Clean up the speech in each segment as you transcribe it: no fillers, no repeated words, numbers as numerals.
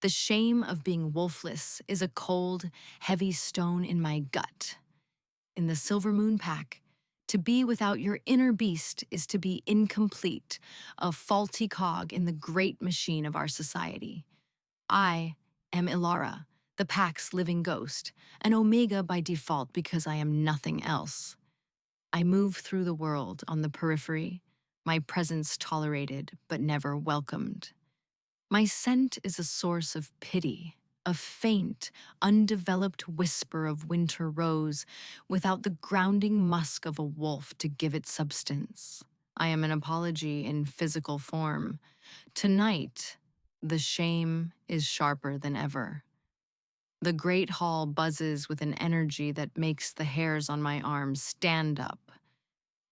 The shame of being wolfless is a cold, heavy stone in my gut. In the Silver Moon Pack, to be without your inner beast is to be incomplete, a faulty cog in the great machine of our society. I am Ilara, the pack's living ghost, an omega by default because I am nothing else. I move through the world on the periphery, my presence tolerated but never welcomed. My scent is a source of pity, a faint, undeveloped whisper of winter rose without the grounding musk of a wolf to give it substance. I am an apology in physical form. Tonight, the shame is sharper than ever. The great hall buzzes with an energy that makes the hairs on my arms stand up.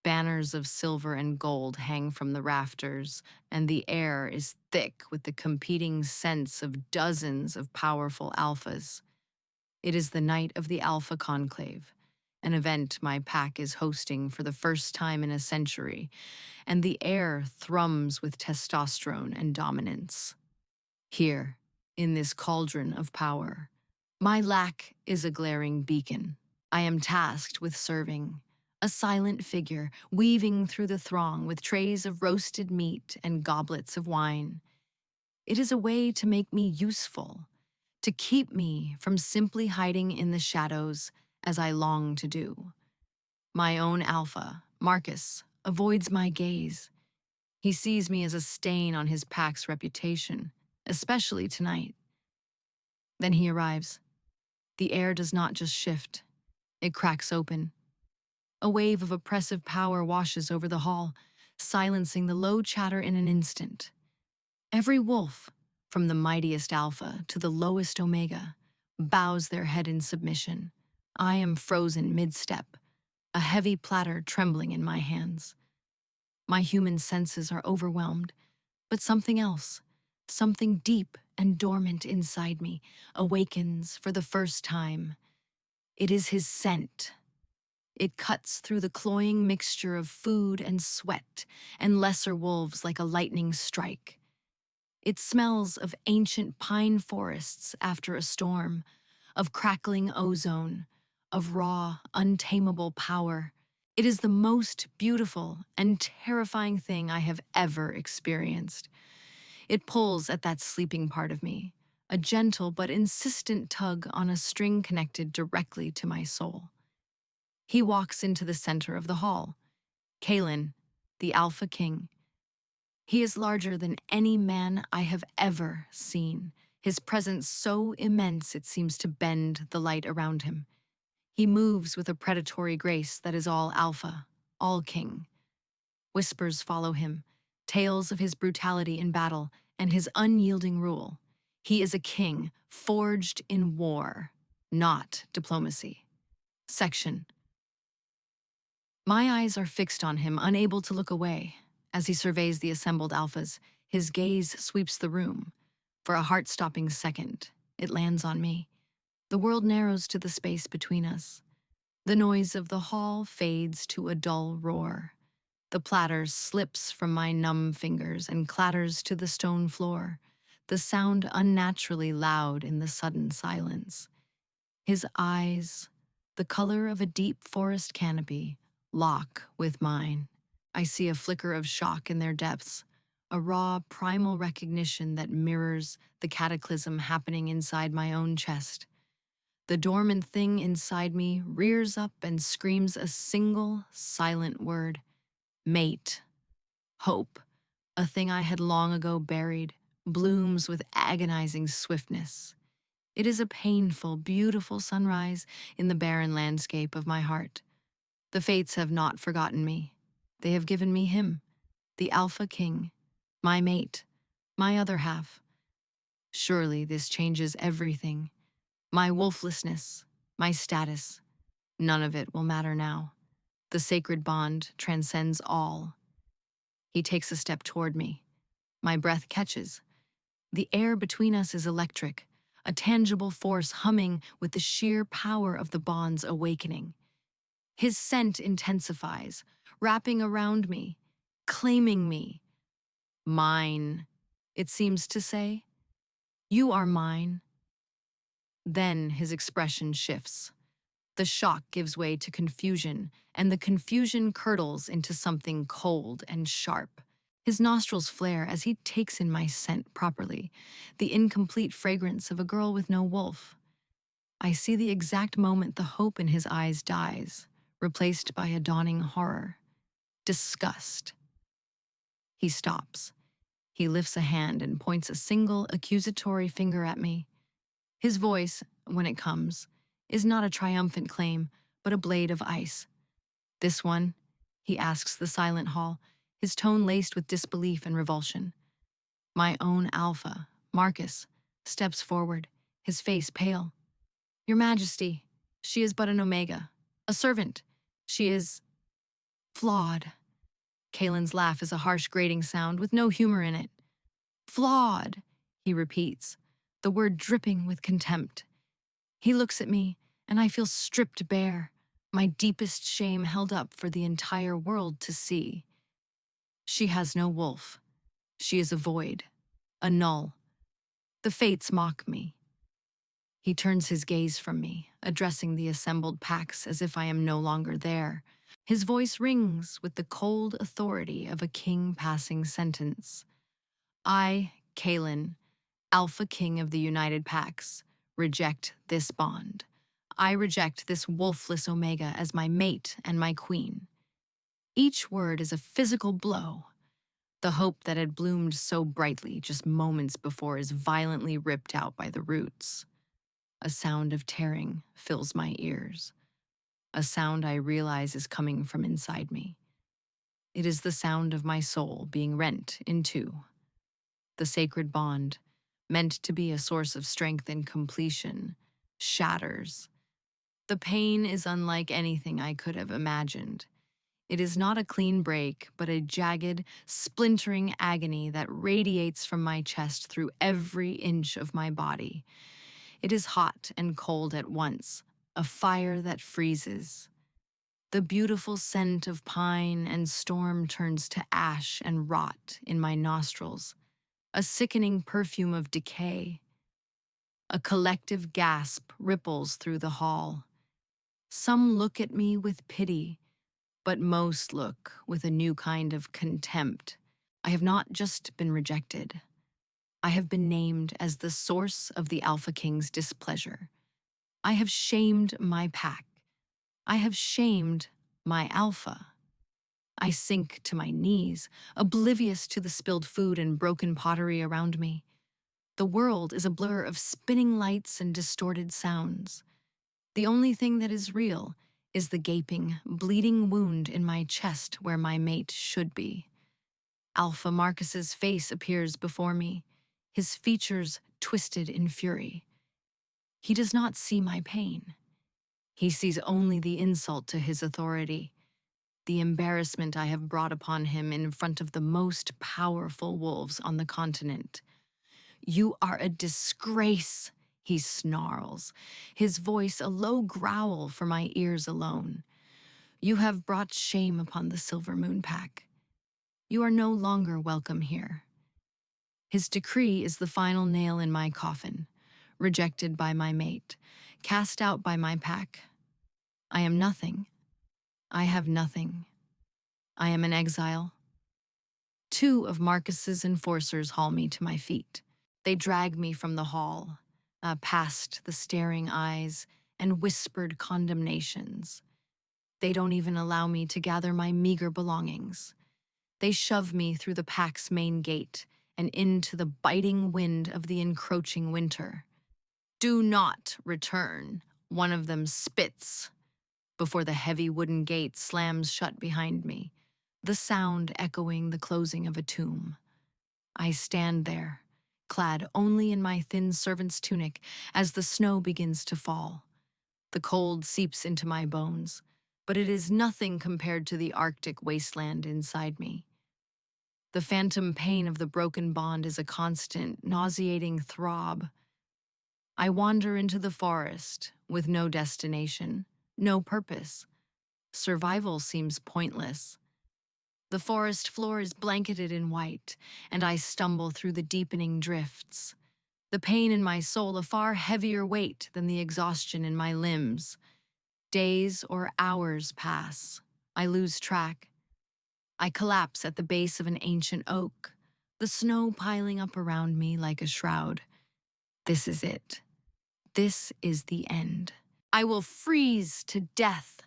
Banners of silver and gold hang from the rafters, and the air is thick with the competing scents of dozens of powerful alphas. It is the night of the Alpha Conclave, an event my pack is hosting for the first time in a century, and the air thrums with testosterone and dominance. Here, in this cauldron of power, my lack is a glaring beacon. I am tasked with serving, a silent figure weaving through the throng with trays of roasted meat and goblets of wine. It is a way to make me useful, to keep me from simply hiding in the shadows as I long to do. My own alpha, Marcus, avoids my gaze. He sees me as a stain on his pack's reputation, especially tonight. Then he arrives. The air does not just shift, it cracks open. A wave of oppressive power washes over the hall, silencing the low chatter in an instant. Every wolf, from the mightiest alpha to the lowest omega, bows their head in submission. I am frozen mid-step, a heavy platter trembling in my hands. My human senses are overwhelmed, but something else, something deep and dormant inside me, awakens for the first time. It is his scent. It cuts through the cloying mixture of food and sweat and lesser wolves like a lightning strike. It smells of ancient pine forests after a storm, of crackling ozone, of raw, untamable power. It is the most beautiful and terrifying thing I have ever experienced. It pulls at that sleeping part of me, a gentle but insistent tug on a string connected directly to my soul. He walks into the center of the hall. Kalen, the Alpha King. He is larger than any man I have ever seen, his presence so immense it seems to bend the light around him. He moves with a predatory grace that is all alpha, all king. Whispers follow him, tales of his brutality in battle and his unyielding rule. He is a king forged in war, not diplomacy. Section. My eyes are fixed on him, unable to look away. As he surveys the assembled alphas, his gaze sweeps the room. For a heart-stopping second, it lands on me. The world narrows to the space between us. The noise of the hall fades to a dull roar. The platter slips from my numb fingers and clatters to the stone floor, the sound unnaturally loud in the sudden silence. His eyes, the color of a deep forest canopy, lock with mine. I see a flicker of shock in their depths, a raw, primal recognition that mirrors the cataclysm happening inside my own chest. The dormant thing inside me rears up and screams a single, silent word. Mate. Hope, a thing I had long ago buried, blooms with agonizing swiftness. It is a painful, beautiful sunrise in the barren landscape of my heart. The fates have not forgotten me. They have given me him, the Alpha King, my mate, my other half. Surely this changes everything. My wolflessness, my status, none of it will matter now. The sacred bond transcends all. He takes a step toward me. My breath catches. The air between us is electric, a tangible force humming with the sheer power of the bond's awakening. His scent intensifies, wrapping around me, claiming me. Mine, it seems to say. You are mine. Then his expression shifts. The shock gives way to confusion, and the confusion curdles into something cold and sharp. His nostrils flare as he takes in my scent properly, the incomplete fragrance of a girl with no wolf. I see the exact moment the hope in his eyes dies, replaced by a dawning horror. Disgust. He stops. He lifts a hand and points a single accusatory finger at me. His voice, when it comes, is not a triumphant claim, but a blade of ice. This one, he asks the silent hall, his tone laced with disbelief and revulsion. My own Alpha, Marcus, steps forward, his face pale. Your Majesty, she is but an Omega, a servant. She is flawed. Kalen's laugh is a harsh grating sound with no humor in it. Flawed, he repeats, the word dripping with contempt. He looks at me, and I feel stripped bare, my deepest shame held up for the entire world to see. She has no wolf. She is a void, a null. The fates mock me. He turns his gaze from me, addressing the assembled packs as if I am no longer there. His voice rings with the cold authority of a king passing sentence. I, Kalen, Alpha King of the United Packs, reject this bond. I reject this wolfless Omega as my mate and my queen. Each word is a physical blow. The hope that had bloomed so brightly just moments before is violently ripped out by the roots. A sound of tearing fills my ears. A sound I realize is coming from inside me. It is the sound of my soul being rent in two. The sacred bond, meant to be a source of strength and completion, shatters. The pain is unlike anything I could have imagined. It is not a clean break, but a jagged, splintering agony that radiates from my chest through every inch of my body. It is hot and cold at once, a fire that freezes. The beautiful scent of pine and storm turns to ash and rot in my nostrils, a sickening perfume of decay. A collective gasp ripples through the hall. Some look at me with pity, but most look with a new kind of contempt. I have not just been rejected. I have been named as the source of the Alpha King's displeasure. I have shamed my pack. I have shamed my Alpha. I sink to my knees, oblivious to the spilled food and broken pottery around me. The world is a blur of spinning lights and distorted sounds. The only thing that is real is the gaping, bleeding wound in my chest where my mate should be. Alpha Marcus's face appears before me, his features twisted in fury. He does not see my pain. He sees only the insult to his authority, the embarrassment I have brought upon him in front of the most powerful wolves on the continent. You are a disgrace, he snarls, his voice a low growl for my ears alone. You have brought shame upon the Silver Moon Pack. You are no longer welcome here. His decree is the final nail in my coffin, rejected by my mate, cast out by my pack. I am nothing. I have nothing. I am an exile. Two of Marcus's enforcers haul me to my feet. They drag me from the hall, past the staring eyes and whispered condemnations. They don't even allow me to gather my meager belongings. They shove me through the pack's main gate and into the biting wind of the encroaching winter. Do not return, one of them spits, before the heavy wooden gate slams shut behind me, the sound echoing the closing of a tomb. I stand there, clad only in my thin servant's tunic, as the snow begins to fall. The cold seeps into my bones, but it is nothing compared to the Arctic wasteland inside me. The phantom pain of the broken bond is a constant, nauseating throb. I wander into the forest with no destination, no purpose. Survival seems pointless. The forest floor is blanketed in white, and I stumble through the deepening drifts. the pain in my soul a far heavier weight than the exhaustion in my limbs. Days or hours pass. I lose track. I collapse at the base of an ancient oak, the snow piling up around me like a shroud. This is it. This is the end. I will freeze to death,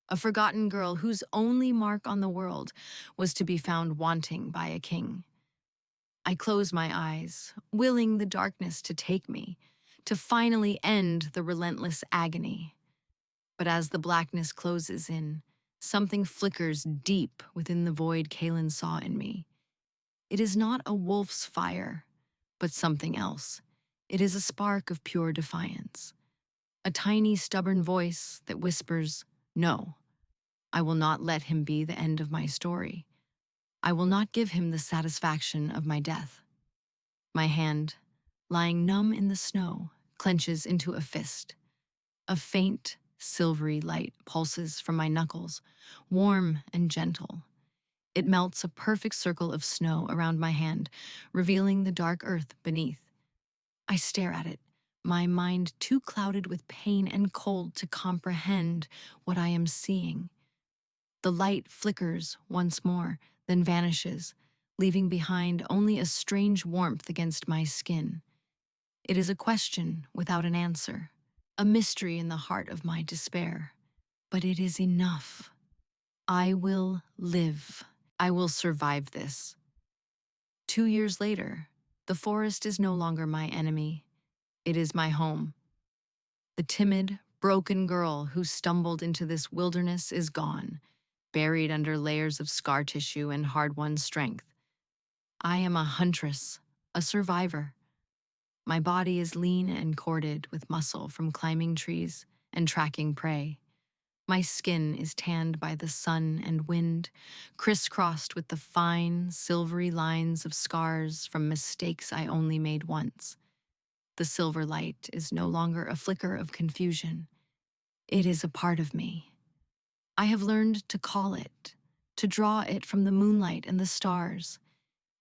a forgotten girl whose only mark on the world was to be found wanting by a king. I close my eyes, willing the darkness to take me, to finally end the relentless agony. But as the blackness closes in, something flickers deep within the void Kalen saw in me. It is not a wolf's fire, but something else. It is a spark of pure defiance. A tiny, stubborn voice that whispers, "No, I will not let him be the end of my story. I will not give him the satisfaction of my death." My hand, lying numb in the snow, clenches into a fist. A faint, silvery light pulses from my knuckles, warm and gentle. It melts a perfect circle of snow around my hand, revealing the dark earth beneath. I stare at it, my mind too clouded with pain and cold to comprehend what I am seeing. The light flickers once more, then vanishes, leaving behind only a strange warmth against my skin. It is a question without an answer, a mystery in the heart of my despair. But it is enough. I will live. I will survive this. 2 years later, the forest is no longer my enemy. It is my home. The timid, broken girl who stumbled into this wilderness is gone, buried under layers of scar tissue and hard-won strength. I am a huntress, a survivor. My body is lean and corded with muscle from climbing trees and tracking prey. My skin is tanned by the sun and wind, crisscrossed with the fine, silvery lines of scars from mistakes I only made once. The silver light is no longer a flicker of confusion. It is a part of me. I have learned to call it, to draw it from the moonlight and the stars.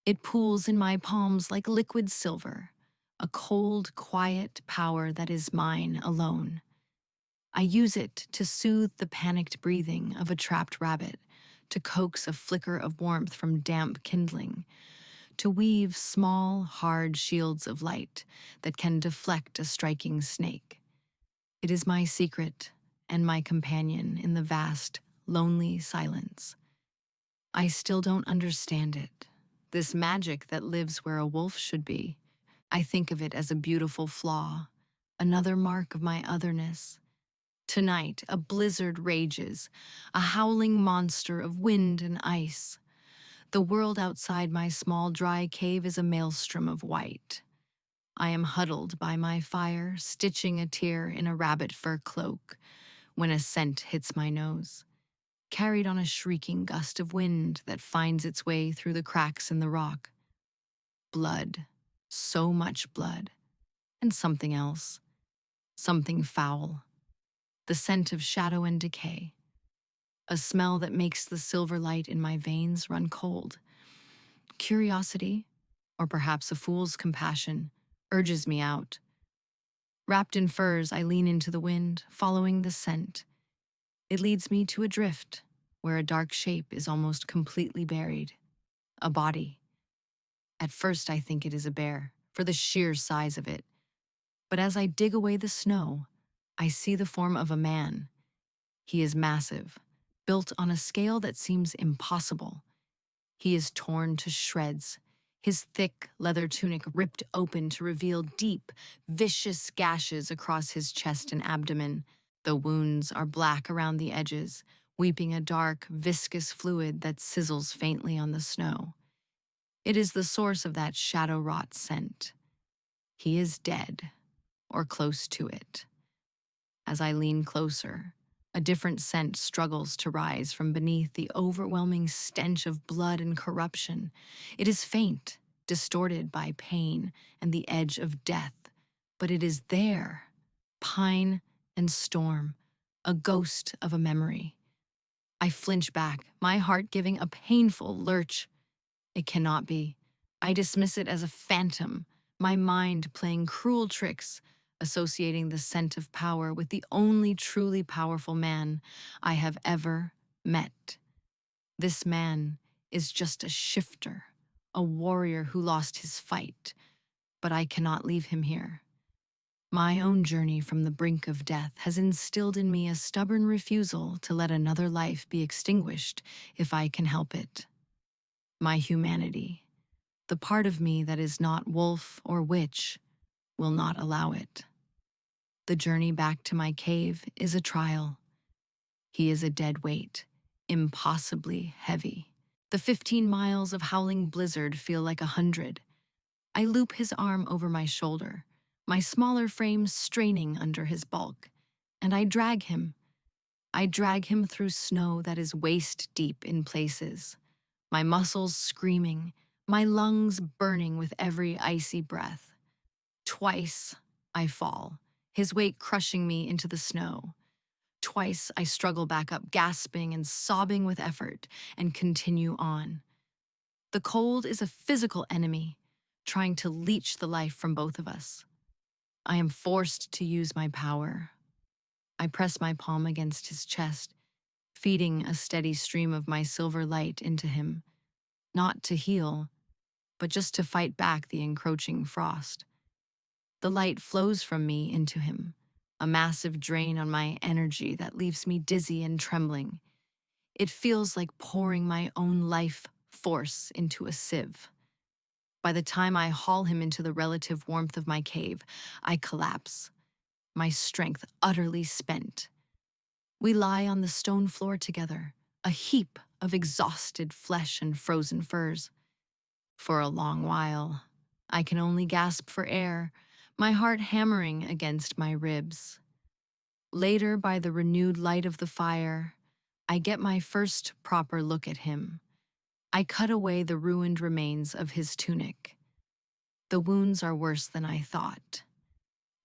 It pools in my palms like liquid silver, a cold, quiet power that is mine alone. I use it to soothe the panicked breathing of a trapped rabbit, to coax a flicker of warmth from damp kindling, to weave small, hard shields of light that can deflect a striking snake. It is my secret and my companion in the vast, lonely silence. I still don't understand it, this magic that lives where a wolf should be. I think of it as a beautiful flaw, another mark of my otherness. Tonight, a blizzard rages, a howling monster of wind and ice. The world outside my small, dry cave is a maelstrom of white. I am huddled by my fire, stitching a tear in a rabbit fur cloak, when a scent hits my nose, carried on a shrieking gust of wind that finds its way through the cracks in the rock. Blood, so much blood, and something else, something foul. The scent of shadow and decay, a smell that makes the silver light in my veins run cold. Curiosity, or perhaps a fool's compassion, urges me out. Wrapped in furs, I lean into the wind, following the scent. It leads me to a drift, where a dark shape is almost completely buried. A body. At first, I think it is a bear, for the sheer size of it. But as I dig away the snow, I see the form of a man. He is massive, built on a scale that seems impossible. He is torn to shreds, his thick leather tunic ripped open to reveal deep, vicious gashes across his chest and abdomen. The wounds are black around the edges, weeping a dark, viscous fluid that sizzles faintly on the snow. It is the source of that shadow-wrought scent. He is dead, or close to it. As I lean closer, a different scent struggles to rise from beneath the overwhelming stench of blood and corruption. It is faint, distorted by pain and the edge of death, but it is there, pine and storm, a ghost of a memory. I flinch back, my heart giving a painful lurch. It cannot be. I dismiss it as a phantom, my mind playing cruel tricks, associating the scent of power with the only truly powerful man I have ever met. This man is just a shifter, a warrior who lost his fight, but I cannot leave him here. My own journey from the brink of death has instilled in me a stubborn refusal to let another life be extinguished if I can help it. My humanity, the part of me that is not wolf or witch, will not allow it. The journey back to my cave is a trial. He is a dead weight, impossibly heavy. The 15 miles of howling blizzard feel like 100. I loop his arm over my shoulder, my smaller frame straining under his bulk, and I drag him. I drag him through snow that is waist deep in places, my muscles screaming, my lungs burning with every icy breath. Twice I fall, his weight crushing me into the snow. Twice I struggle back up, gasping and sobbing with effort, and continue on. The cold is a physical enemy, trying to leech the life from both of us. I am forced to use my power. I press my palm against his chest, feeding a steady stream of my silver light into him, not to heal, but just to fight back the encroaching frost. The light flows from me into him, a massive drain on my energy that leaves me dizzy and trembling. It feels like pouring my own life force into a sieve. By the time I haul him into the relative warmth of my cave, I collapse, my strength utterly spent. We lie on the stone floor together, a heap of exhausted flesh and frozen furs. For a long while, I can only gasp for air, my heart hammering against my ribs. Later, by the renewed light of the fire, I get my first proper look at him. I cut away the ruined remains of his tunic. The wounds are worse than I thought.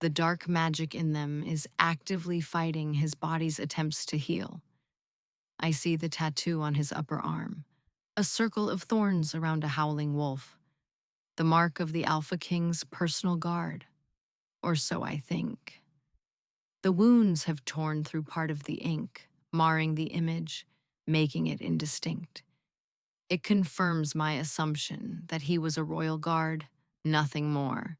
The dark magic in them is actively fighting his body's attempts to heal. I see the tattoo on his upper arm, a circle of thorns around a howling wolf, the mark of the Alpha King's personal guard, or so I think. The wounds have torn through part of the ink, marring the image, making it indistinct. It confirms my assumption that he was a royal guard, nothing more.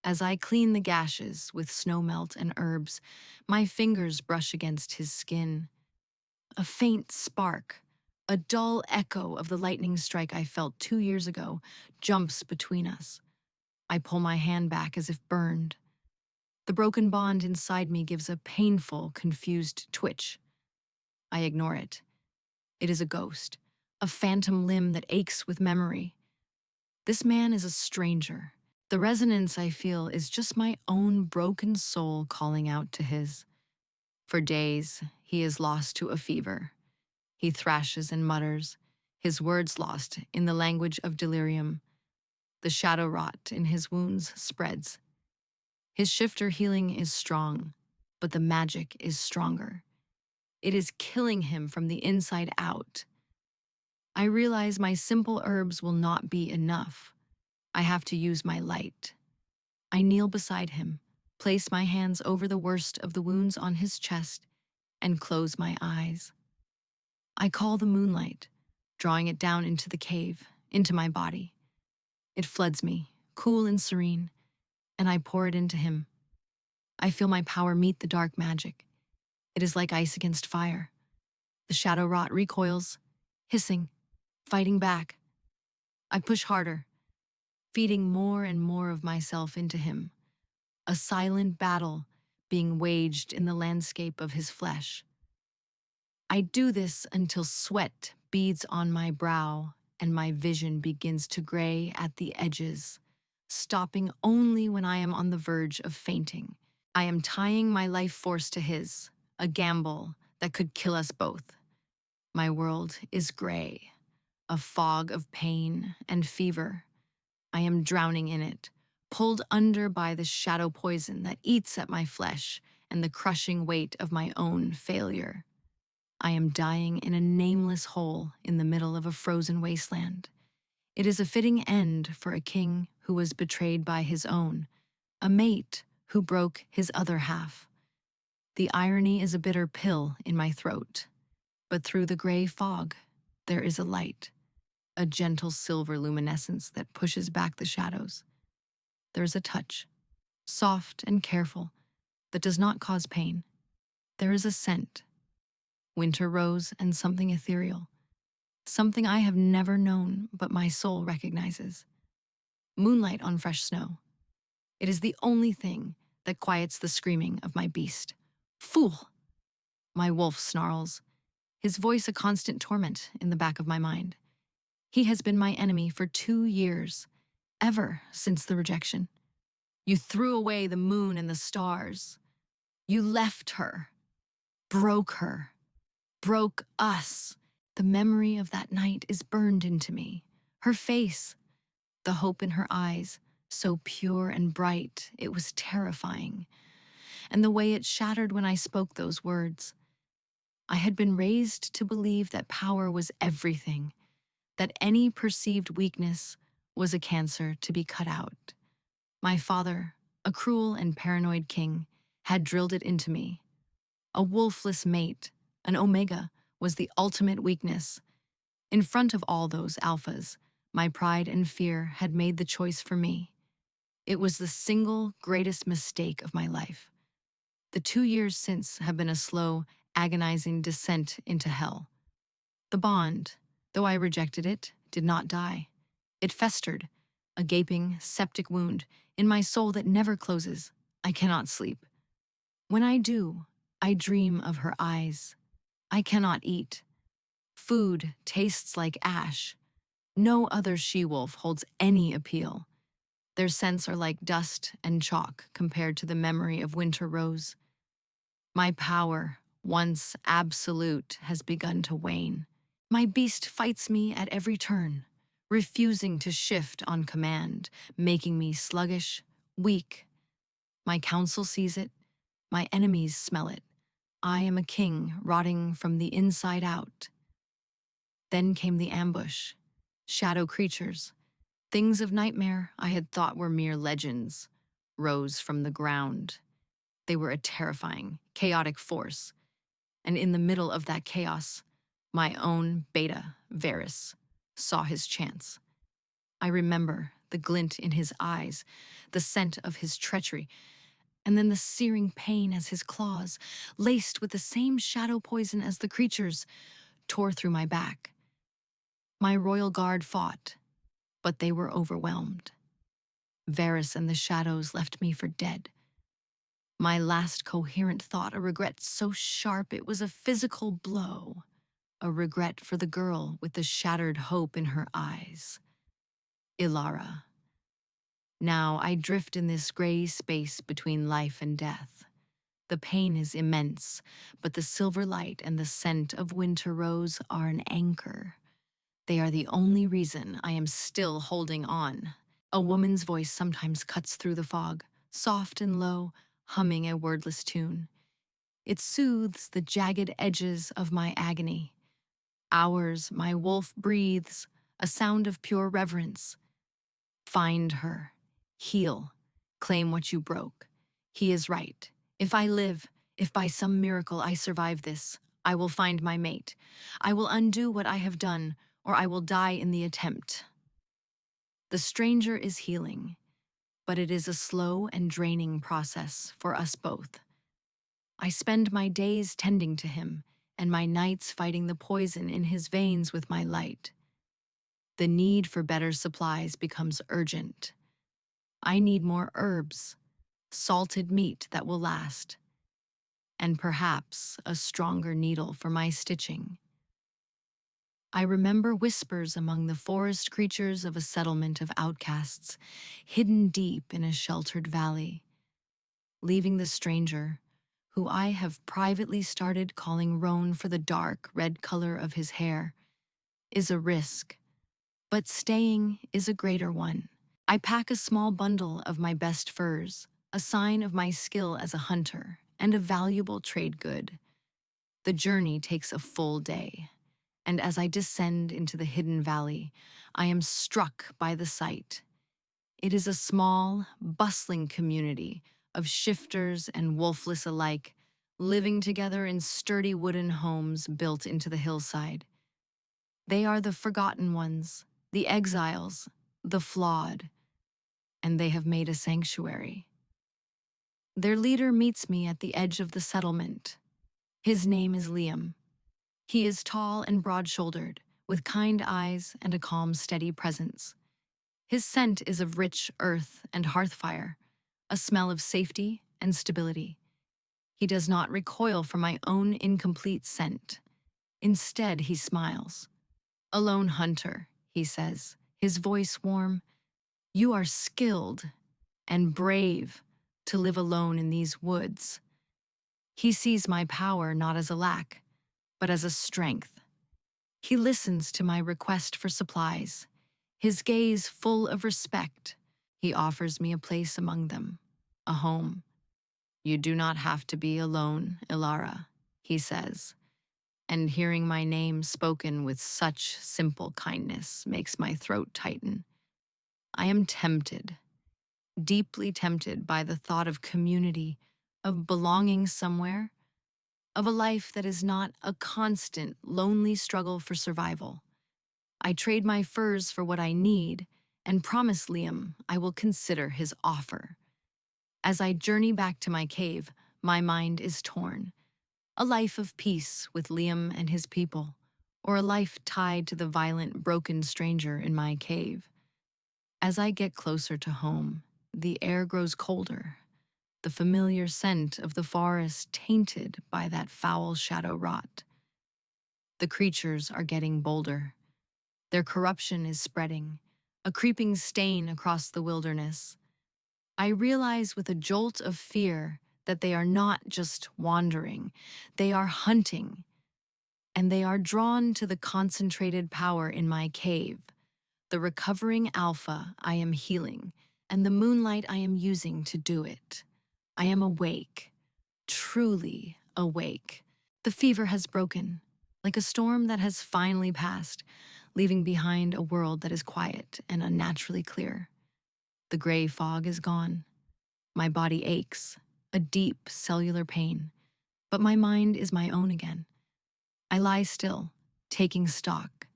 As I clean the gashes with snowmelt and herbs, my fingers brush against his skin. A faint spark, a dull echo of the lightning strike I felt 2 years ago, jumps between us. I pull my hand back as if burned. The broken bond inside me gives a painful, confused twitch. I ignore it. It is a ghost, a phantom limb that aches with memory. This man is a stranger. The resonance I feel is just my own broken soul calling out to his. For days, he is lost to a fever. He thrashes and mutters, his words lost in the language of delirium. The shadow rot in his wounds spreads. His shifter healing is strong, but the magic is stronger. It is killing him from the inside out. I realize my simple herbs will not be enough. I have to use my light. I kneel beside him, place my hands over the worst of the wounds on his chest, and close my eyes. I call the moonlight, drawing it down into the cave, into my body. It floods me, cool and serene, and I pour it into him. I feel my power meet the dark magic. It is like ice against fire. The shadow rot recoils, hissing, fighting back. I push harder, feeding more and more of myself into him. A silent battle being waged in the landscape of his flesh. I do this until sweat beads on my brow and my vision begins to gray at the edges, stopping only when I am on the verge of fainting. I am tying my life force to his, a gamble that could kill us both. My world is gray, a fog of pain and fever. I am drowning in it, pulled under by the shadow poison that eats at my flesh and the crushing weight of my own failure. I am dying in a nameless hole in the middle of a frozen wasteland. It is a fitting end for a king who was betrayed by his own, a mate who broke his other half. The irony is a bitter pill in my throat, but through the gray fog, there is a light, a gentle silver luminescence that pushes back the shadows. There is a touch, soft and careful, that does not cause pain. There is a scent, winter rose and something ethereal, something I have never known but my soul recognizes. Moonlight on fresh snow. It is the only thing that quiets the screaming of my beast. Fool! My wolf snarls, his voice a constant torment in the back of my mind. He has been my enemy for 2 years, ever since the rejection. You threw away the moon and the stars. You left her, broke us. The memory of that night is burned into me. Her face, the hope in her eyes, so pure and bright, it was terrifying. And the way it shattered when I spoke those words. I had been raised to believe that power was everything, that any perceived weakness was a cancer to be cut out. My father, a cruel and paranoid king, had drilled it into me. A wolfless mate, an omega, was the ultimate weakness. In front of all those alphas, my pride and fear had made the choice for me. It was the single greatest mistake of my life. The 2 years since have been a slow, agonizing descent into hell. The bond, though I rejected it, did not die. It festered, a gaping, septic wound in my soul that never closes. I cannot sleep. When I do, I dream of her eyes. I cannot eat. Food tastes like ash. No other she-wolf holds any appeal. Their scents are like dust and chalk compared to the memory of winter rose. My power, once absolute, has begun to wane. My beast fights me at every turn, refusing to shift on command, making me sluggish, weak. My council sees it, my enemies smell it. I am a king rotting from the inside out. Then came the ambush. Shadow creatures, things of nightmare I had thought were mere legends, rose from the ground. They were a terrifying, chaotic force. And in the middle of that chaos, my own beta, Varys, saw his chance. I remember the glint in his eyes, the scent of his treachery, and then the searing pain as his claws, laced with the same shadow poison as the creatures, tore through my back. My royal guard fought, but they were overwhelmed. Varys and the shadows left me for dead. My last coherent thought, a regret so sharp it was a physical blow, a regret for the girl with the shattered hope in her eyes. Ilara. Now I drift in this gray space between life and death. The pain is immense, but the silver light and the scent of winter rose are an anchor. They are the only reason I am still holding on. A woman's voice sometimes cuts through the fog, soft and low, humming a wordless tune. It soothes the jagged edges of my agony. Hours my wolf breathes, a sound of pure reverence. Find her. Heal. Claim what you broke. He is right. If I live, if by some miracle I survive this, I will find my mate. I will undo what I have done, or I will die in the attempt. The stranger is healing, but it is a slow and draining process for us both. I spend my days tending to him, and my nights fighting the poison in his veins with my light. The need for better supplies becomes urgent. I need more herbs, salted meat that will last, and perhaps a stronger needle for my stitching. I remember whispers among the forest creatures of a settlement of outcasts, hidden deep in a sheltered valley. Leaving the stranger, who I have privately started calling Roan for the dark red color of his hair, is a risk, but staying is a greater one. I pack a small bundle of my best furs, a sign of my skill as a hunter and a valuable trade good. The journey takes a full day, and as I descend into the hidden valley, I am struck by the sight. It is a small, bustling community of shifters and wolfless alike, living together in sturdy wooden homes built into the hillside. They are the forgotten ones, the exiles, the flawed, and they have made a sanctuary. Their leader meets me at the edge of the settlement. His name is Liam. He is tall and broad-shouldered, with kind eyes and a calm, steady presence. His scent is of rich earth and hearth fire, a smell of safety and stability. He does not recoil from my own incomplete scent. Instead, he smiles. "A lone hunter," he says, his voice warm. "You are skilled and brave to live alone in these woods." He sees my power not as a lack, but as a strength. He listens to my request for supplies, his gaze full of respect. He offers me a place among them, a home. "You do not have to be alone, Ilara," he says, and hearing my name spoken with such simple kindness makes my throat tighten. I am tempted, deeply tempted by the thought of community, of belonging somewhere, of a life that is not a constant, lonely struggle for survival. I trade my furs for what I need and promise Liam I will consider his offer. As I journey back to my cave, my mind is torn. A life of peace with Liam and his people, or a life tied to the violent, broken stranger in my cave. As I get closer to home, the air grows colder, the familiar scent of the forest tainted by that foul shadow rot. The creatures are getting bolder. Their corruption is spreading, a creeping stain across the wilderness. I realize with a jolt of fear that they are not just wandering, they are hunting, and they are drawn to the concentrated power in my cave, the recovering alpha I am healing, and the moonlight I am using to do it. I am awake, truly awake. The fever has broken, like a storm that has finally passed, leaving behind a world that is quiet and unnaturally clear. The gray fog is gone. My body aches, a deep cellular pain, but my mind is my own again. I lie still, taking stock.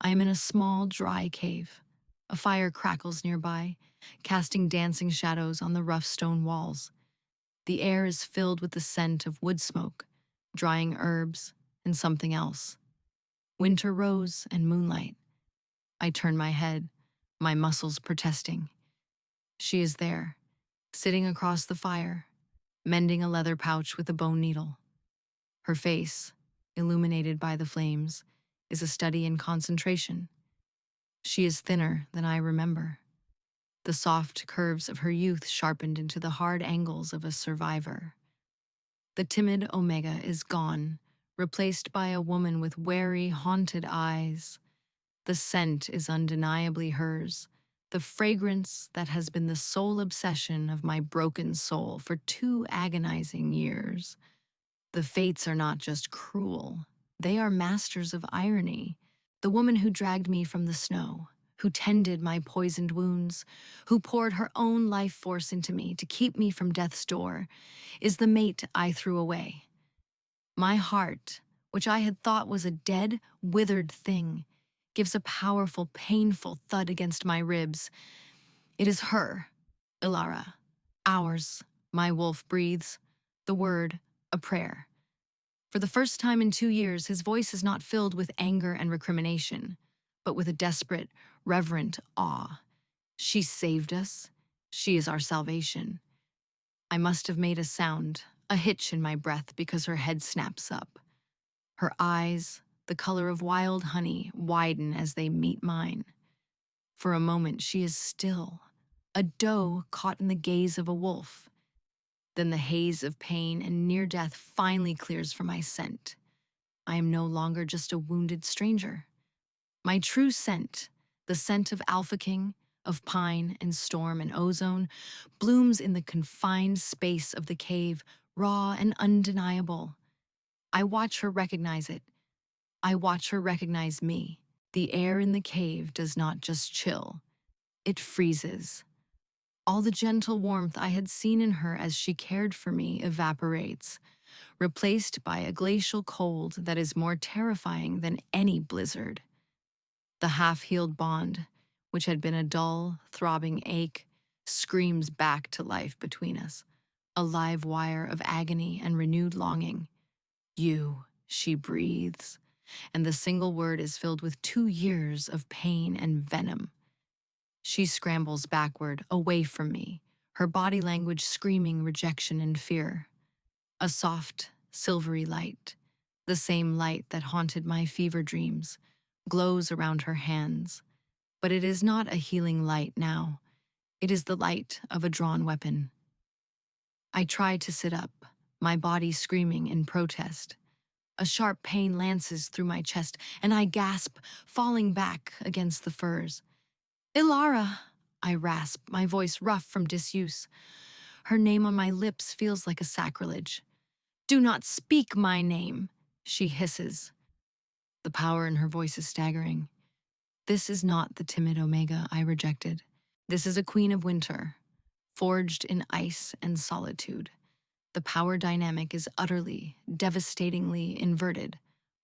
I am in a small, dry cave. A fire crackles nearby, casting dancing shadows on the rough stone walls. The air is filled with the scent of wood smoke, drying herbs, and something else. Winter rose and moonlight. I turn my head, my muscles protesting. She is there, sitting across the fire, mending a leather pouch with a bone needle. Her face, illuminated by the flames, is a study in concentration. She is thinner than I remember, the soft curves of her youth sharpened into the hard angles of a survivor. The timid Omega is gone, replaced by a woman with wary, haunted eyes. The scent is undeniably hers, the fragrance that has been the sole obsession of my broken soul for 2 agonizing years. The fates are not just cruel, they are masters of irony. The woman who dragged me from the snow, who tended my poisoned wounds, who poured her own life force into me to keep me from death's door, is the mate I threw away. My heart, which I had thought was a dead, withered thing, gives a powerful, painful thud against my ribs. It is her, Ilara. Ours, my wolf breathes. The word, a prayer. For the first time in 2 years, his voice is not filled with anger and recrimination, but with a desperate, reverent awe. She saved us. She is our salvation. I must have made a sound, a hitch in my breath because her head snaps up. Her eyes, the color of wild honey, widen as they meet mine. For a moment, she is still, a doe caught in the gaze of a wolf. Then the haze of pain and near death finally clears from my scent. I am no longer just a wounded stranger. My true scent, the scent of Alpha King, of pine and storm and ozone, blooms in the confined space of the cave, raw and undeniable. I watch her recognize it, I watch her recognize me. The air in the cave does not just chill, it freezes. All the gentle warmth I had seen in her as she cared for me evaporates, replaced by a glacial cold that is more terrifying than any blizzard. The half-healed bond, which had been a dull, throbbing ache, screams back to life between us, a live wire of agony and renewed longing. You, she breathes, and the single word is filled with 2 years of pain and venom. She scrambles backward, away from me, her body language screaming rejection and fear. A soft, silvery light, the same light that haunted my fever dreams, glows around her hands. But it is not a healing light now. It is the light of a drawn weapon. I try to sit up, my body screaming in protest. A sharp pain lances through my chest, and I gasp, falling back against the furs. Ilara, I rasp, my voice rough from disuse. Her name on my lips feels like a sacrilege. Do not speak my name, she hisses. The power in her voice is staggering. This is not the timid Omega I rejected. This is a queen of winter, forged in ice and solitude. The power dynamic is utterly, devastatingly inverted.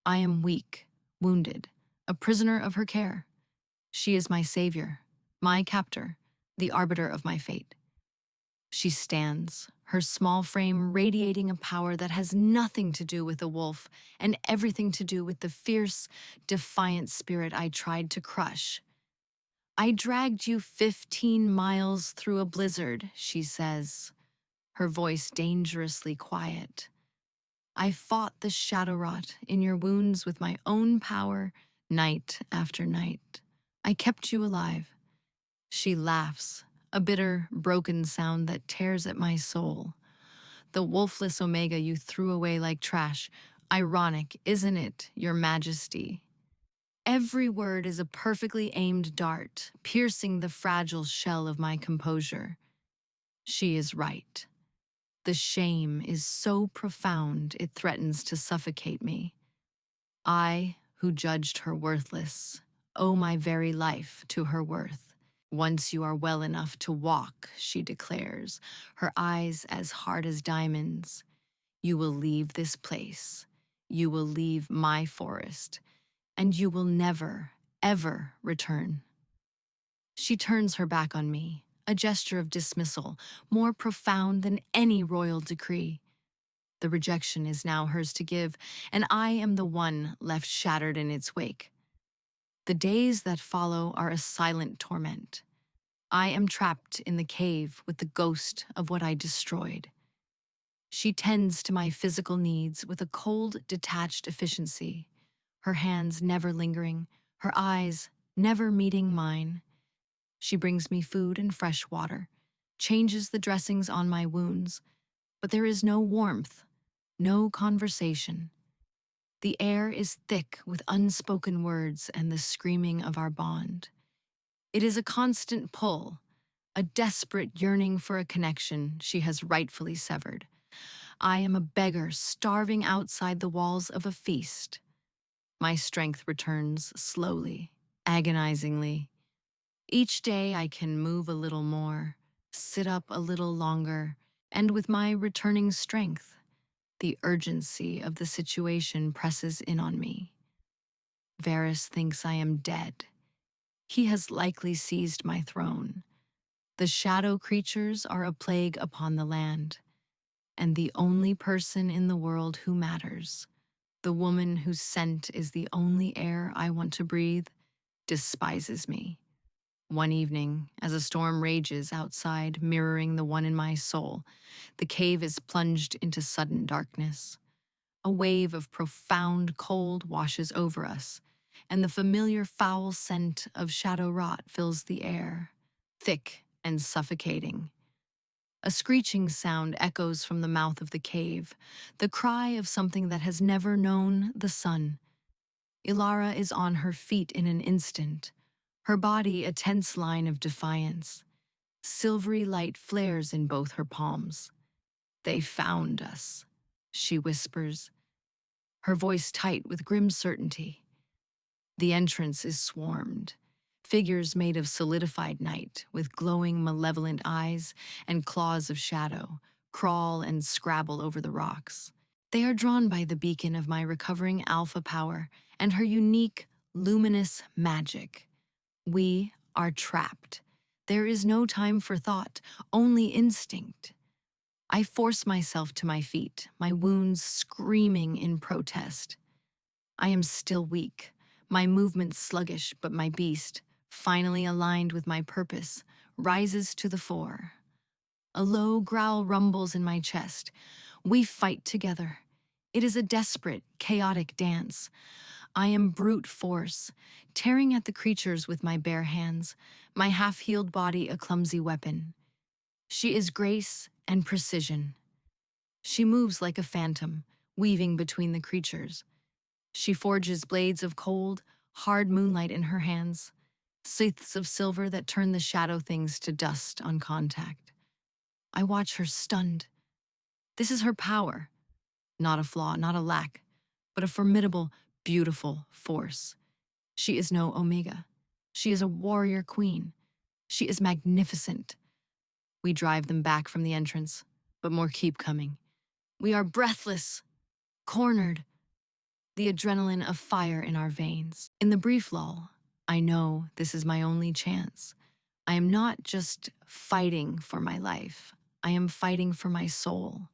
I am weak, wounded, a prisoner of her care. She is my savior, my captor, the arbiter of my fate. She stands, her small frame radiating a power that has nothing to do with the wolf and everything to do with the fierce, defiant spirit I tried to crush. I dragged you 15 miles through a blizzard, she says, her voice dangerously quiet. I fought the shadow rot in your wounds with my own power, night after night. I kept you alive. She laughs, a bitter, broken sound that tears at my soul. The wolfless Omega you threw away like trash. Ironic, isn't it, Your Majesty? Every word is a perfectly aimed dart, piercing the fragile shell of my composure. She is right. The shame is so profound it threatens to suffocate me. I, who judged her worthless, owe my very life to her worth. Once you are well enough to walk, she declares, her eyes as hard as diamonds, you will leave this place. You will leave my forest, and you will never, ever return. She turns her back on me, a gesture of dismissal, more profound than any royal decree. The rejection is now hers to give, and I am the one left shattered in its wake. The days that follow are a silent torment. I am trapped in the cave with the ghost of what I destroyed. She tends to my physical needs with a cold, detached efficiency, her hands never lingering, her eyes never meeting mine. She brings me food and fresh water, changes the dressings on my wounds, but there is no warmth, no conversation. The air is thick with unspoken words and the screaming of our bond. It is a constant pull, a desperate yearning for a connection she has rightfully severed. I am a beggar starving outside the walls of a feast. My strength returns slowly, agonizingly. Each day I can move a little more, sit up a little longer, and with my returning strength, the urgency of the situation presses in on me. Varys thinks I am dead. He has likely seized my throne. The shadow creatures are a plague upon the land, and the only person in the world who matters, the woman whose scent is the only air I want to breathe, despises me. One evening, as a storm rages outside, mirroring the one in my soul, the cave is plunged into sudden darkness. A wave of profound cold washes over us, and the familiar foul scent of shadow rot fills the air, thick and suffocating. A screeching sound echoes from the mouth of the cave, the cry of something that has never known the sun. Ilara is on her feet in an instant, her body a tense line of defiance. Silvery light flares in both her palms. They found us, she whispers, her voice tight with grim certainty. The entrance is swarmed. Figures made of solidified night, with glowing, malevolent eyes and claws of shadow, crawl and scrabble over the rocks. They are drawn by the beacon of my recovering alpha power and her unique, luminous magic. We are trapped. There is no time for thought, only instinct. I force myself to my feet, my wounds screaming in protest. I am still weak, my movements sluggish, but my beast, finally aligned with my purpose, rises to the fore. A low growl rumbles in my chest. We fight together. It is a desperate, chaotic dance. I am brute force, tearing at the creatures with my bare hands, my half-healed body a clumsy weapon. She is grace and precision. She moves like a phantom, weaving between the creatures. She forges blades of cold, hard moonlight in her hands, scythes of silver that turn the shadow things to dust on contact. I watch her stunned. This is her power. Not a flaw, not a lack, but a formidable, beautiful force. She is no Omega. She is a warrior queen. She is magnificent. We drive them back from the entrance, but more keep coming. We are breathless, cornered, the adrenaline of fire in our veins. In the brief lull, I know this is my only chance. I am not just fighting for my life. I am fighting for my soul.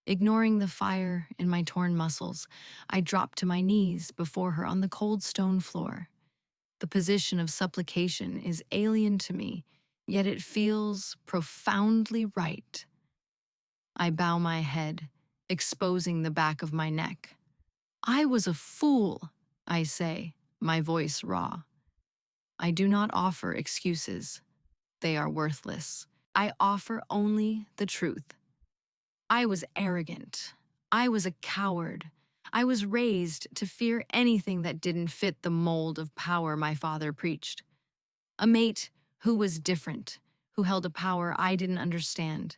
Ignoring the fire in my torn muscles, I drop to my knees before her on the cold stone floor. The position of supplication is alien to me, yet it feels profoundly right. I bow my head, exposing the back of my neck. I was a fool, I say, my voice raw. I do not offer excuses. They are worthless. I offer only the truth. I was arrogant. I was a coward. I was raised to fear anything that didn't fit the mold of power my father preached. A mate who was different, who held a power I didn't understand.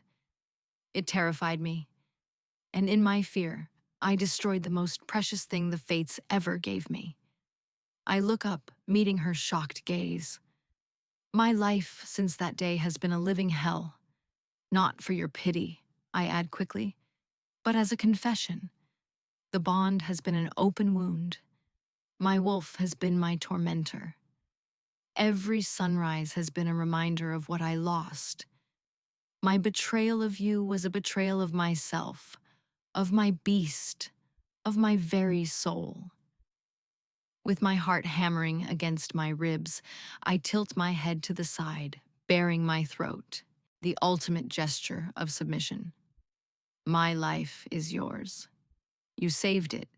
It terrified me, and in my fear, I destroyed the most precious thing the fates ever gave me. I look up, meeting her shocked gaze. My life since that day has been a living hell. Not for your pity, I add quickly, but as a confession. The bond has been an open wound. My wolf has been my tormentor. Every sunrise has been a reminder of what I lost. My betrayal of you was a betrayal of myself, of my beast, of my very soul. With my heart hammering against my ribs, I tilt my head to the side, baring my throat, the ultimate gesture of submission. My life is yours. You saved it.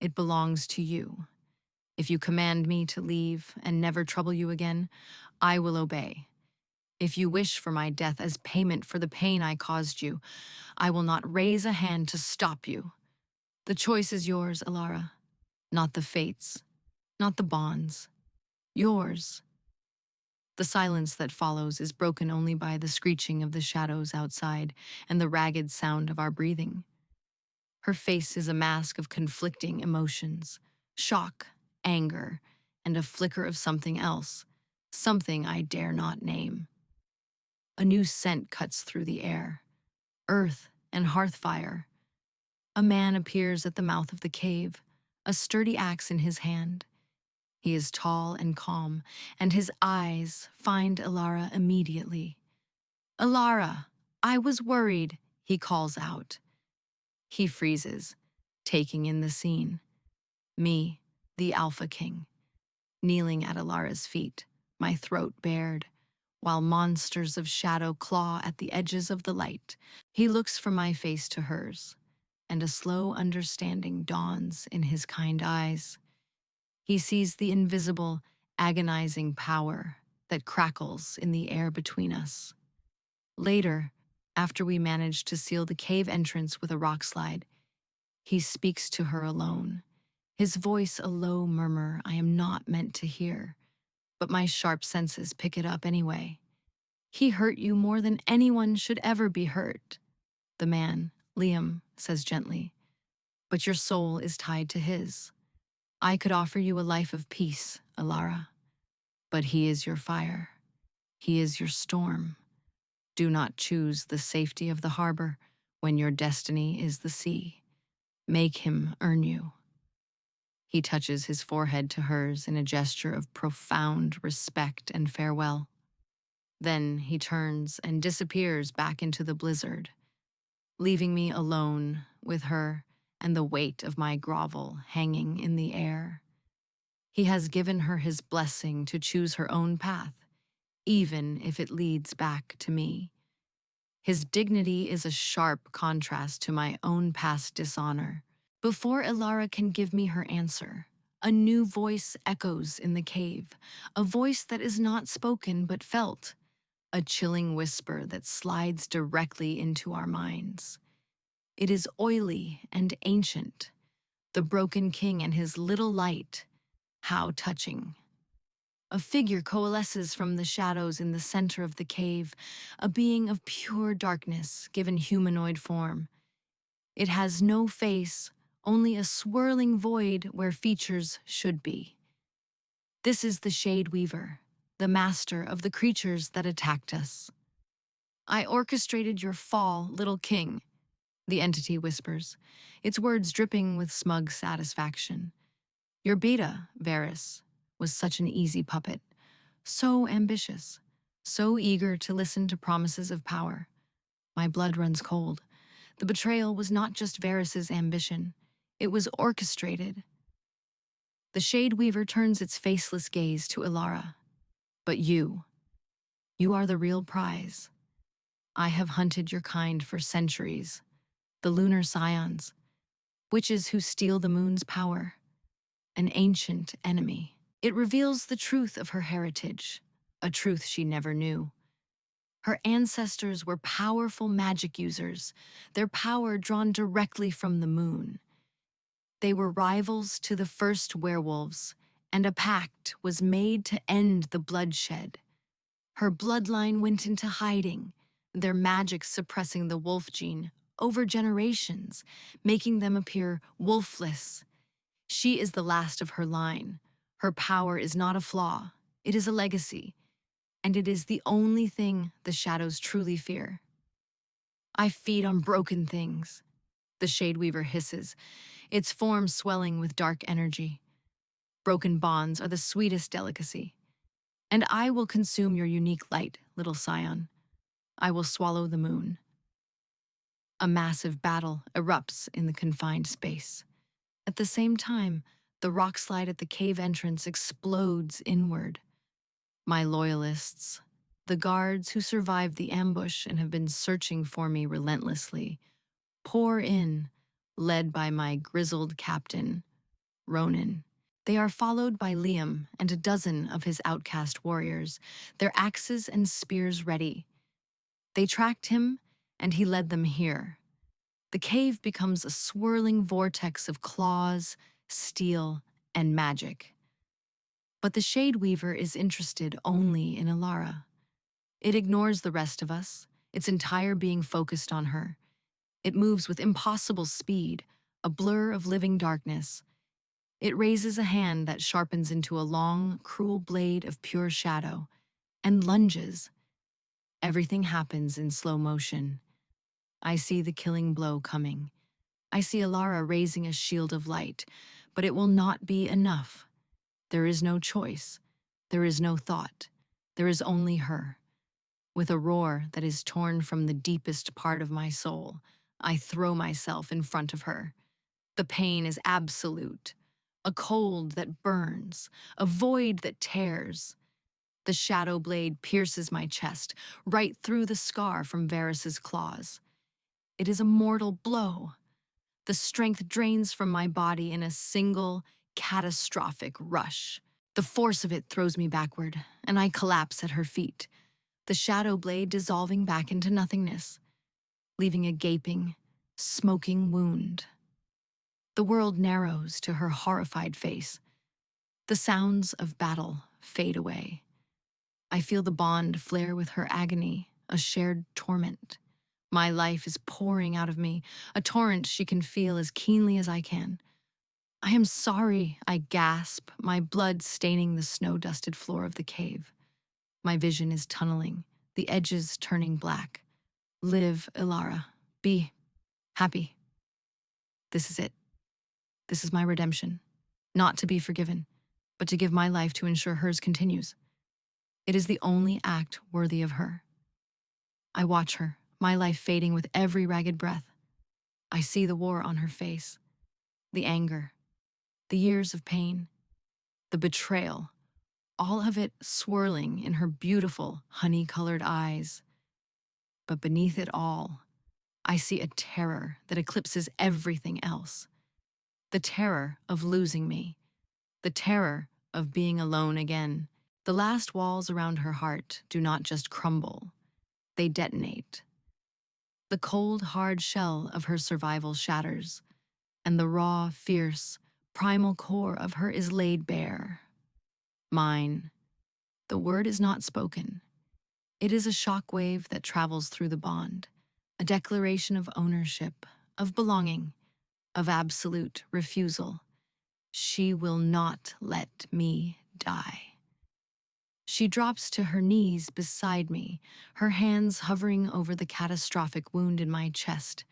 It belongs to you. If you command me to leave and never trouble you again, I will obey. If you wish for my death as payment for the pain I caused you, I will not raise a hand to stop you. The choice is yours, Alara, not the fates, not the bonds. Yours. The silence that follows is broken only by the screeching of the shadows outside and the ragged sound of our breathing. Her face is a mask of conflicting emotions, shock, anger, and a flicker of something else, something I dare not name. A new scent cuts through the air, earth and hearth fire. A man appears at the mouth of the cave, a sturdy axe in his hand. He is tall and calm, and his eyes find Alara immediately. Alara, I was worried, he calls out. He freezes, taking in the scene. Me, the Alpha King, kneeling at Alara's feet, my throat bared, while monsters of shadow claw at the edges of the light. He looks from my face to hers, and a slow understanding dawns in his kind eyes. He sees the invisible, agonizing power that crackles in the air between us. Later, after we manage to seal the cave entrance with a rock slide, he speaks to her alone, his voice a low murmur I am not meant to hear, but my sharp senses pick it up anyway. He hurt you more than anyone should ever be hurt. The man, Liam, says gently. but your soul is tied to his. I could offer you a life of peace, Alara, but he is your fire. He is your storm. Do not choose the safety of the harbor when your destiny is the sea. Make him earn you. He touches his forehead to hers in a gesture of profound respect and farewell. Then he turns and disappears back into the blizzard, leaving me alone with her and the weight of my grovel hanging in the air. He has given her his blessing to choose her own path, even if it leads back to me. His dignity is a sharp contrast to my own past dishonor. Before Ilara can give me her answer, a new voice echoes in the cave, a voice that is not spoken but felt, a chilling whisper that slides directly into our minds. It is oily and ancient, the broken king and his little light. How touching. A figure coalesces from the shadows in the center of the cave, a being of pure darkness given humanoid form. It has no face, only a swirling void where features should be. This is the Shade Weaver, the master of the creatures that attacked us. I orchestrated your fall, little king, the entity whispers, its words dripping with smug satisfaction. Your beta, Varys, was such an easy puppet, so ambitious, so eager to listen to promises of power. My blood runs cold. The betrayal was not just Varys's ambition, it was orchestrated. The Shade Weaver turns its faceless gaze to Ilara. But you are the real prize. I have hunted your kind for centuries, the lunar scions, witches who steal the moon's power, an ancient enemy. It reveals the truth of her heritage, a truth she never knew. Her ancestors were powerful magic users, their power drawn directly from the moon. They were rivals to the first werewolves, and a pact was made to end the bloodshed. Her bloodline went into hiding, their magic suppressing the wolf gene over generations, making them appear wolfless. She is the last of her line. Her power is not a flaw, it is a legacy, and it is the only thing the shadows truly fear. I feed on broken things, the Shade Weaver hisses, its form swelling with dark energy. Broken bonds are the sweetest delicacy. And I will consume your unique light, little scion. I will swallow the moon. A massive battle erupts in the confined space. At the same time, the rock slide at the cave entrance explodes inward. My loyalists, the guards who survived the ambush and have been searching for me relentlessly, pour in, led by my grizzled captain, Ronan. They are followed by Liam and a dozen of his outcast warriors, their axes and spears ready. They tracked him, and he led them here. The cave becomes a swirling vortex of claws, steel, and magic. But the Shade Weaver is interested only in Ilara. It ignores the rest of us, its entire being focused on her. It moves with impossible speed, a blur of living darkness. It raises a hand that sharpens into a long, cruel blade of pure shadow, and lunges. Everything happens in slow motion. I see the killing blow coming. I see Ilara raising a shield of light, but it will not be enough. There is no choice. There is no thought. There is only her. With a roar that is torn from the deepest part of my soul, I throw myself in front of her. The pain is absolute. A cold that burns, a void that tears. The shadow blade pierces my chest, right through the scar from Varys's claws. It is a mortal blow. The strength drains from my body in a single, catastrophic rush. The force of it throws me backward, and I collapse at her feet, the shadow blade dissolving back into nothingness, leaving a gaping, smoking wound. The world narrows to her horrified face. The sounds of battle fade away. I feel the bond flare with her agony, a shared torment. My life is pouring out of me, a torrent she can feel as keenly as I can. I am sorry, I gasp, my blood staining the snow-dusted floor of the cave. My vision is tunneling, the edges turning black. Live, Ilara. Be happy. This is it. This is my redemption. Not to be forgiven, but to give my life to ensure hers continues. It is the only act worthy of her. I watch her, my life fading with every ragged breath. I see the war on her face, the anger, the years of pain, the betrayal, all of it swirling in her beautiful, honey-colored eyes. But beneath it all, I see a terror that eclipses everything else. The terror of losing me, the terror of being alone again. The last walls around her heart do not just crumble, they detonate. The cold, hard shell of her survival shatters, and the raw, fierce, primal core of her is laid bare. Mine. The word is not spoken. It is a shockwave that travels through the bond, a declaration of ownership, of belonging, of absolute refusal. She will not let me die. She drops to her knees beside me, her hands hovering over the catastrophic wound in my chest.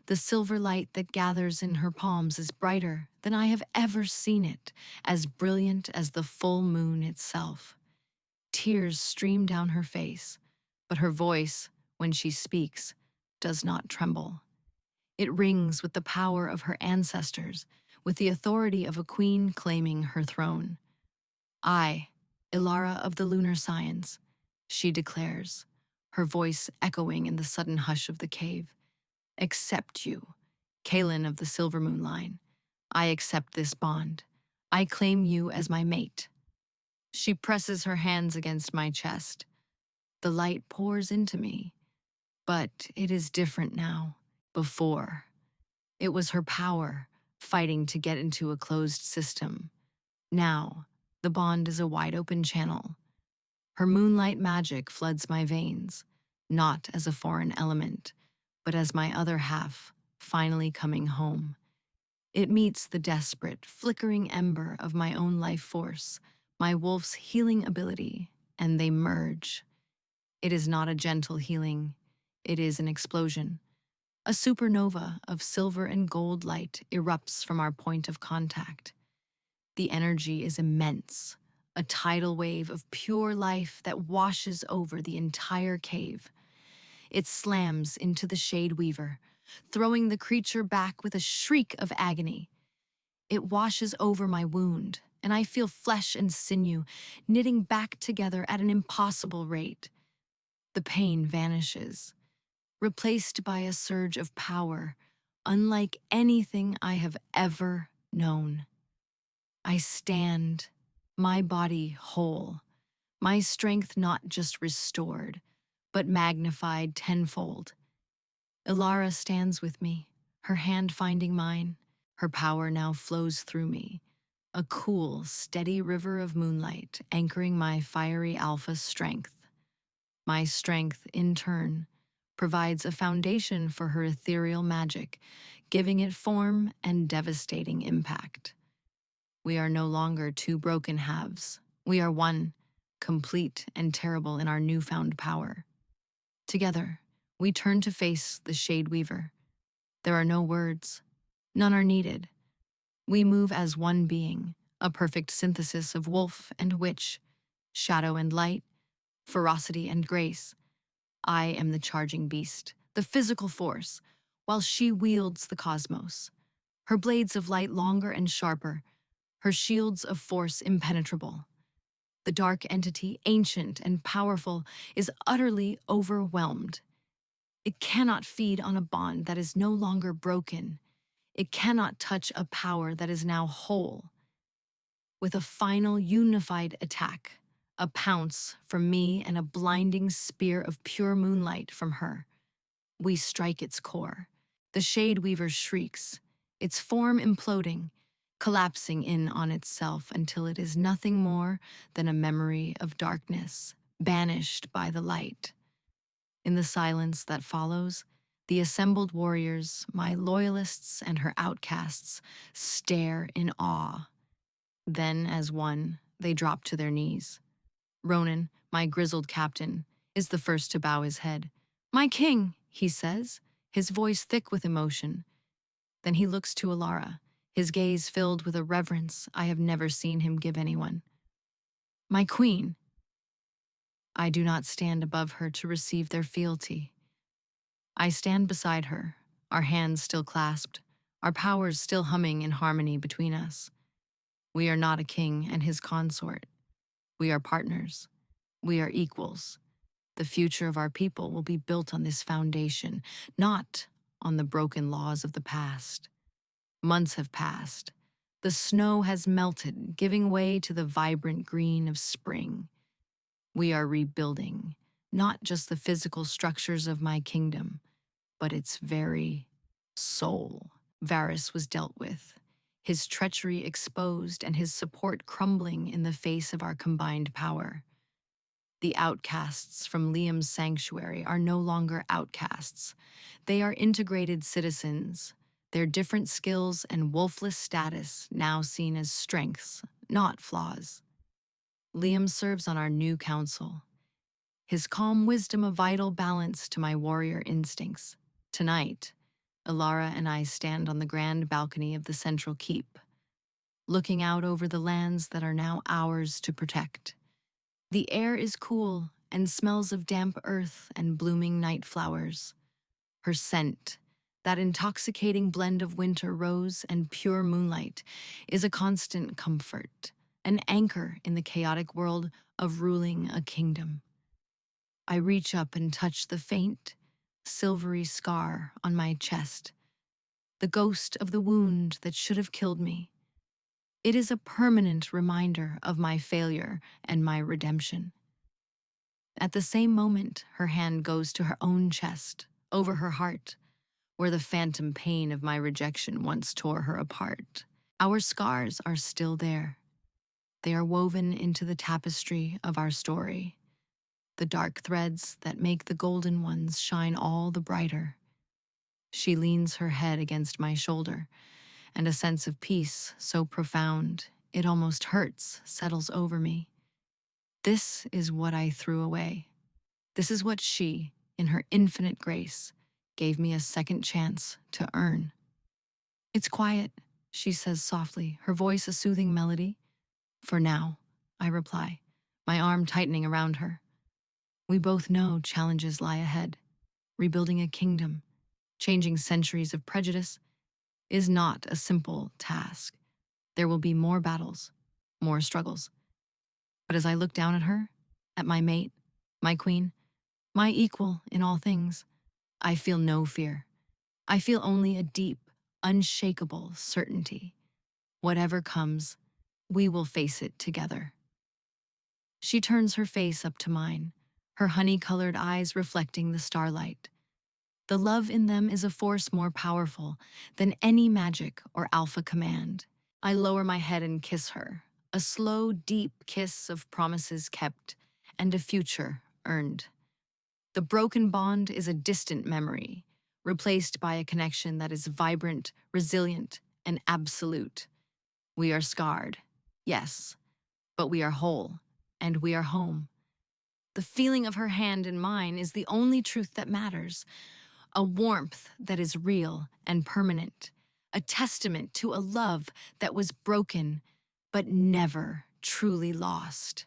The silver light that gathers in her palms is brighter than I have ever seen it, as brilliant as the full moon itself. Tears stream down her face, but her voice, when she speaks, does not tremble. It rings with the power of her ancestors, with the authority of a queen claiming her throne. I, Ilara of the lunar science, she declares, her voice echoing in the sudden hush of the cave. Accept you, Kaelin of the Silver Moon line. I accept this bond. I claim you as my mate. She presses her hands against my chest. The light pours into me. But it is different now. Before, it was her power, fighting to get into a closed system. Now, the bond is a wide-open channel. Her moonlight magic floods my veins, not as a foreign element, but as my other half, finally coming home. It meets the desperate, flickering ember of my own life force, my wolf's healing ability, and they merge. It is not a gentle healing. It is an explosion. A supernova of silver and gold light erupts from our point of contact. The energy is immense, a tidal wave of pure life that washes over the entire cave. It slams into the Shade Weaver, throwing the creature back with a shriek of agony. It washes over my wound, and I feel flesh and sinew knitting back together at an impossible rate. The pain vanishes, replaced by a surge of power, unlike anything I have ever known. I stand, my body whole, my strength not just restored, but magnified tenfold. Ilara stands with me, her hand finding mine. Her power now flows through me, a cool, steady river of moonlight anchoring my fiery alpha strength. My strength, in turn, provides a foundation for her ethereal magic, giving it form and devastating impact. We are no longer two broken halves. We are one, complete and terrible in our newfound power. Together, we turn to face the Shade Weaver. There are no words. None are needed. We move as one being, a perfect synthesis of wolf and witch, shadow and light, ferocity and grace. I am the charging beast, the physical force, while she wields the cosmos. Her blades of light longer and sharper, her shields of force impenetrable. The dark entity, ancient and powerful, is utterly overwhelmed. It cannot feed on a bond that is no longer broken. It cannot touch a power that is now whole. With a final unified attack, a pounce from me and a blinding spear of pure moonlight from her, we strike its core. The Shade Weaver shrieks, its form imploding, collapsing in on itself until it is nothing more than a memory of darkness, banished by the light. In the silence that follows, the assembled warriors, my loyalists and her outcasts, stare in awe. Then, as one, they drop to their knees. Ronan, my grizzled captain, is the first to bow his head. "My king," he says, his voice thick with emotion. Then he looks to Alara, his gaze filled with a reverence I have never seen him give anyone. "My queen." I do not stand above her to receive their fealty. I stand beside her, our hands still clasped, our powers still humming in harmony between us. We are not a king and his consort. We are partners. We are equals. The future of our people will be built on this foundation, not on the broken laws of the past. Months have passed. The snow has melted, giving way to the vibrant green of spring. We are rebuilding, not just the physical structures of my kingdom, but its very soul. Varys was dealt with, his treachery exposed and his support crumbling in the face of our combined power. The outcasts from Liam's sanctuary are no longer outcasts. They are integrated citizens, their different skills and wolfless status now seen as strengths, not flaws. Liam serves on our new council, his calm wisdom a vital balance to my warrior instincts. Tonight, Alara and I stand on the grand balcony of the central keep, looking out over the lands that are now ours to protect. The air is cool and smells of damp earth and blooming night flowers. Her scent, that intoxicating blend of winter rose and pure moonlight, is a constant comfort, an anchor in the chaotic world of ruling a kingdom. I reach up and touch the faint, silvery scar on my chest, the ghost of the wound that should have killed me. It is a permanent reminder of my failure and my redemption. At the same moment, her hand goes to her own chest, over her heart, where the phantom pain of my rejection once tore her apart. Our scars are still there. They are woven into the tapestry of our story, the dark threads that make the golden ones shine all the brighter. She leans her head against my shoulder, and a sense of peace so profound it almost hurts settles over me. This is what I threw away. This is what she, in her infinite grace, gave me a second chance to earn. "It's quiet," she says softly, her voice a soothing melody. "For now," I reply, my arm tightening around her. We both know challenges lie ahead. Rebuilding a kingdom, changing centuries of prejudice, is not a simple task. There will be more battles, more struggles. But as I look down at her, at my mate, my queen, my equal in all things, I feel no fear. I feel only a deep, unshakable certainty. Whatever comes, we will face it together. She turns her face up to mine, her honey-colored eyes reflecting the starlight. The love in them is a force more powerful than any magic or alpha command. I lower my head and kiss her, a slow, deep kiss of promises kept and a future earned. The broken bond is a distant memory, replaced by a connection that is vibrant, resilient, and absolute. We are scarred, yes, but we are whole, and we are home. The feeling of her hand in mine is the only truth that matters, a warmth that is real and permanent, a testament to a love that was broken but never truly lost.